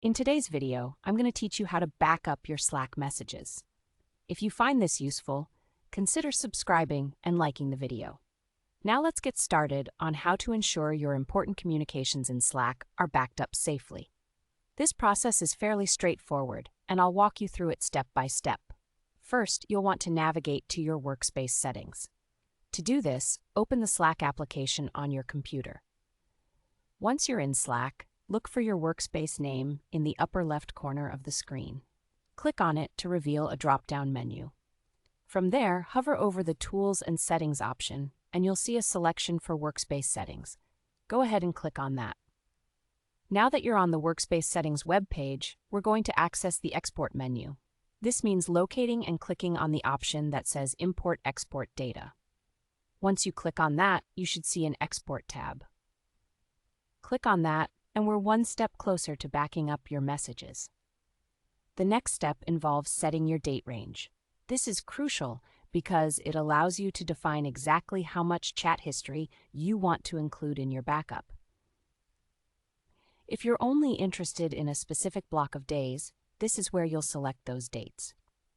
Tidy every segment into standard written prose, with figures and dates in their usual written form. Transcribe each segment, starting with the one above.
In today's video, I'm going to teach you how to back up your Slack messages. If you find this useful, consider subscribing and liking the video. Now let's get started on how to ensure your important communications in Slack are backed up safely. This process is fairly straightforward, and I'll walk you through it step by step. First, you'll want to navigate to your workspace settings. To do this, open the Slack application on your computer. Once you're in Slack, look for your workspace name in the upper left corner of the screen. Click on it to reveal a drop-down menu. From there, hover over the Tools and Settings option, and you'll see a selection for Workspace Settings. Go ahead and click on that. Now that you're on the Workspace Settings web page, we're going to access the Export menu. This means locating and clicking on the option that says Import/Export Data. Once you click on that, you should see an Export tab. Click on that, and we're one step closer to backing up your messages. The next step involves setting your date range. This is crucial because it allows you to define exactly how much chat history you want to include in your backup. If you're only interested in a specific block of days, this is where you'll select those dates.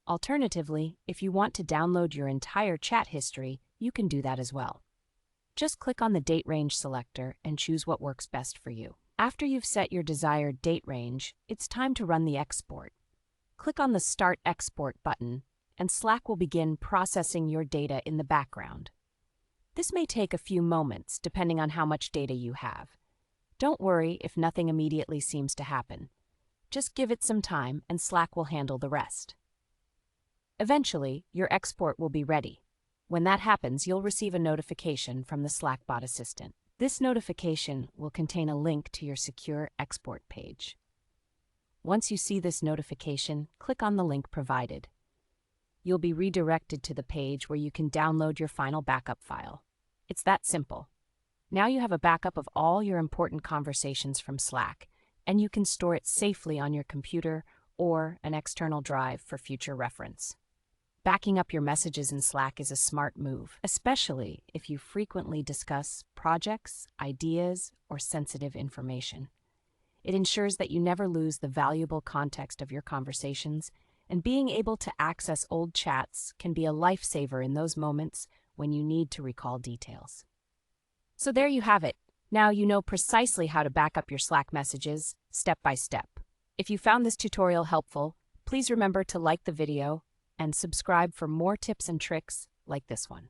Alternatively, if you want to download your entire chat history, you can do that as well. Just click on the date range selector and choose what works best for you. After you've set your desired date range, it's time to run the export. Click on the Start Export button, and Slack will begin processing your data in the background. This may take a few moments, depending on how much data you have. Don't worry if nothing immediately seems to happen. Just give it some time, and Slack will handle the rest. Eventually, your export will be ready. When that happens, you'll receive a notification from the Slack bot assistant. This notification will contain a link to your secure export page. Once you see this notification, click on the link provided. You'll be redirected to the page where you can download your final backup file. It's that simple. Now you have a backup of all your important conversations from Slack, and you can store it safely on your computer or an external drive for future reference. Backing up your messages in Slack is a smart move, especially if you frequently discuss projects, ideas, or sensitive information. It ensures that you never lose the valuable context of your conversations, and being able to access old chats can be a lifesaver in those moments when you need to recall details. So there you have it. Now you know precisely how to back up your Slack messages, step by step. If you found this tutorial helpful, please remember to like the video and subscribe for more tips and tricks like this one.